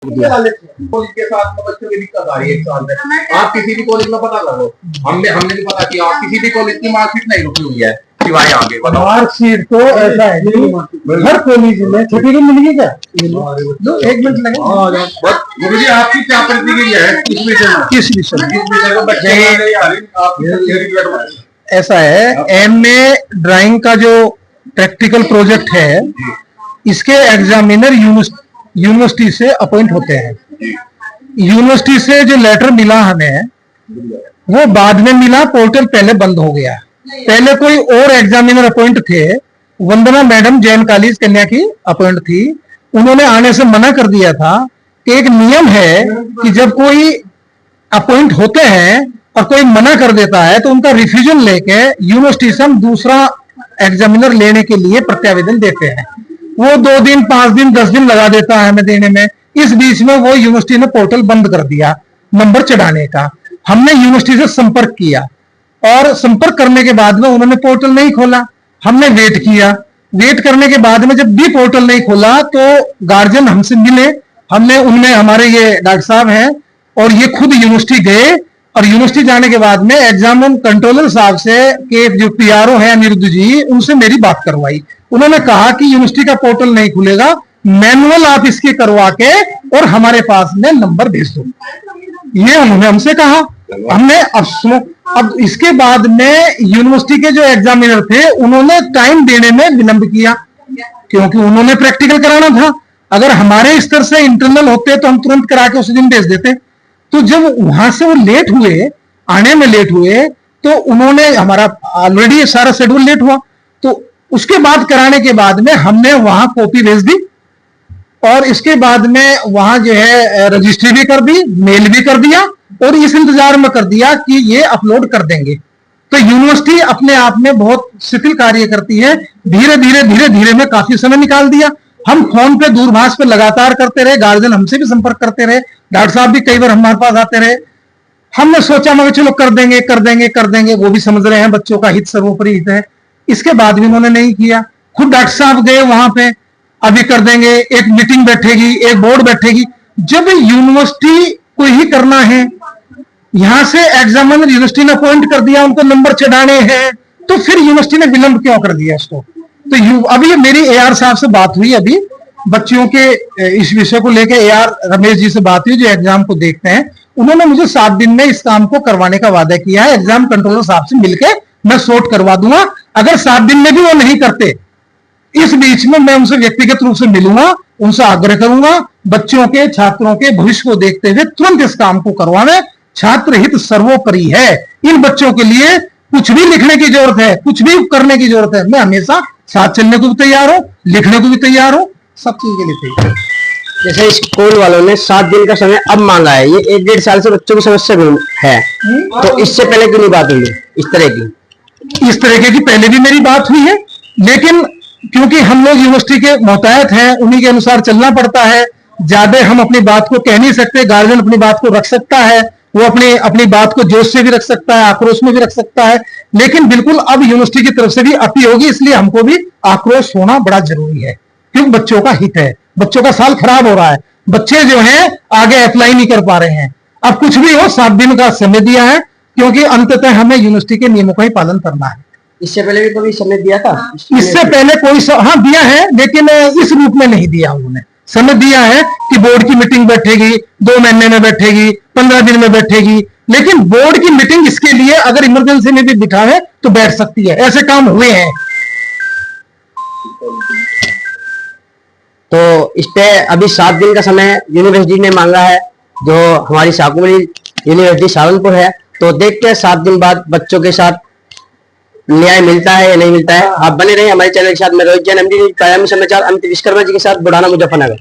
College के साथ बच्चों की दिक्कत आ रही है 1 साल से। आप किसी भी कॉलेज में पता करो, हमने भी पता किया, आप किसी भी कॉलेज की मार्कशीट नहीं रुकी हुई है सिवाय आगे। मार्कशीट तो ऐसा है कि हर कॉलेज में छुट्टी की मिलेगी क्या? 1 मिनट लगेगा। गुरुजी आपकी क्या प्रतिक्रिया है इस विषय में? किस विषय को बच्चे ऐसा है, एमए ड्राइंग का जो प्रैक्टिकल प्रोजेक्ट है, इसके एग्जामिनर यूनिवर्सिटी से अपॉइंट होते हैं। यूनिवर्सिटी से जो लेटर मिला हमें, वो बाद में मिला, पोर्टल पहले बंद हो गया। पहले कोई और एग्जामिनर अपॉइंट थे, वंदना मैडम जैन कॉलेज कन्या की अपॉइंट थी, उन्होंने आने से मना कर दिया था कि एक नियम है कि जब कोई अपॉइंट होते हैं और कोई मना कर देता है तो उनका रिफ्यूजन लेके यूनिवर्सिटी से हम दूसरा एग्जामिनर लेने के लिए प्रत्यावेदन देते हैं। वो 2 दिन 5 दिन 10 दिन लगा देता है हमें देने में। इस बीच में वो यूनिवर्सिटी ने पोर्टल बंद कर दिया नंबर चढ़ाने का। हमने यूनिवर्सिटी से संपर्क किया और संपर्क करने के बाद में उन्होंने पोर्टल नहीं खोला। हमने वेट किया, वेट करने के बाद में जब भी पोर्टल नहीं खोला तो गार्जियन हमसे मिले। हमने उनमें हमारे ये डॉक्टर साहब हैं और ये खुद यूनिवर्सिटी गए और यूनिवर्सिटी जाने के बाद में एग्जामिन कंट्रोलर साहब से के जो पीआरओ है अनिरुद्ध जी, उनसे मेरी बात करवाई। उन्होंने कहा कि यूनिवर्सिटी का पोर्टल नहीं खुलेगा, मैनुअल आप इसके करवा के और हमारे पास में नंबर भेज दो, ये उन्होंने हमसे कहा। हमने अब इसके बाद में यूनिवर्सिटी के जो एग्जामिनर थे उन्होंने टाइम देने में विलंब किया, क्योंकि उन्होंने प्रैक्टिकल कराना था। अगर हमारे स्तर से इंटरनल होते तो हम तुरंत करा के उस दिन भेज देते। तो जब वहां से वो लेट हुए, आने में लेट हुए, तो उन्होंने हमारा ऑलरेडी सारा शेड्यूल लेट हुआ, तो उसके बाद कराने के बाद में हमने वहां कॉपी भेज दी और इसके बाद में वहां जो है रजिस्ट्री भी कर दी, मेल भी कर दिया और इस इंतजार में कर दिया कि ये अपलोड कर देंगे। तो यूनिवर्सिटी अपने आप में बहुत शिथिल कार्य करती है। धीरे धीरे में काफी समय निकाल दिया। हम फोन पे दूरभाष पे लगातार करते रहे, गार्जियन हमसे भी संपर्क करते रहे, डॉक्टर साहब भी कई बार हमारे पास आते रहे। हमने सोचा मगर चलो कर देंगे, वो भी समझ रहे हैं बच्चों का हित सर्वोपरि हित है। इसके बाद भी उन्होंने नहीं किया। खुद डॉक्टर साहब गए वहां पे, अभी कर देंगे, एक मीटिंग बैठेगी, एक बोर्ड बैठेगी। जब यूनिवर्सिटी को ही करना है, यहां से एग्जामिनर यूनिवर्सिटी ने अपॉइंट कर दिया, उनको नंबर चढ़ाने हैं, तो फिर यूनिवर्सिटी ने विलंब क्यों कर दिया इसको? तो अभी मेरी एआर साहब से बात हुई, अभी बच्चियों के इस विषय को लेकर एआर रमेश जी से बात हुई जो एग्जाम को देखते हैं। उन्होंने मुझे 7 दिन में इस काम को करवाने का वादा किया है। एग्जाम कंट्रोलर साहब से मिलकर मैं सॉर्ट करवा दूंगा। अगर 7 दिन में भी वो नहीं करते, इस बीच में मैं उनसे व्यक्तिगत रूप से मिलूंगा, उनसे आग्रह करूंगा, बच्चों के छात्रों के भविष्य को देखते हुए तुरंत इस काम को करवाने। छात्र हित सर्वोपरि है। इन बच्चों के लिए कुछ भी लिखने की जरूरत है, कुछ भी करने की जरूरत है, मैं हमेशा साथ चलने को भी तैयार हूं, लिखने को भी तैयार हूं, सब चीज के लिए तैयार। जैसे स्कूल वालों ने 7 दिन का समय अब मांगा है, ये 1-1.5 साल से बच्चों की समस्या भी है, तो इससे पहले क्यों नहीं बात हुई इस तरह की? पहले भी मेरी बात हुई है, लेकिन क्योंकि हम लोग यूनिवर्सिटी के मोहतायत हैं, उन्हीं के अनुसार चलना पड़ता है। ज्यादा हम अपनी बात को कह नहीं सकते, गार्जियन अपनी बात को रख सकता है, वो अपनी बात को जोश से भी रख सकता है, आक्रोश में भी रख सकता है, लेकिन बिल्कुल अब यूनिवर्सिटी की तरफ से भी अति होगी, इसलिए हमको भी आक्रोश होना बड़ा जरूरी है, क्योंकि बच्चों का हित है। बच्चों का साल खराब हो रहा है, बच्चे जो हैं आगे अप्लाई नहीं कर पा रहे हैं। अब कुछ भी हो, 7 दिन का समय दिया है, क्योंकि अंततः हमें यूनिवर्सिटी के नियमों का ही पालन करना है। इससे पहले भी कभी समय दिया था? इससे पहले हाँ दिया है, लेकिन इस रूप में नहीं दिया। उन्होंने समय दिया है कि बोर्ड की मीटिंग बैठेगी, 2 महीने में बैठेगी, 15 दिन में बैठेगी, लेकिन बोर्ड की मीटिंग इसके लिए अगर इमरजेंसी में भी बिठावे तो बैठ सकती है। ऐसे काम हुए हैं। तो इस पे अभी 7 दिन का समय यूनिवर्सिटी ने मांगा है, जो हमारी शाकुंभरी यूनिवर्सिटी सहारनपुर है। तो देखते हैं 7 दिन बाद बच्चों के साथ न्याय मिलता है या नहीं मिलता है। आप बने रहे हमारे चैनल के साथ। मैं रोहित जैन, MD कायमी समाचार, अमित विश्वकर्मा जी के साथ, बुढ़ाना, मुजफ्फरनगर।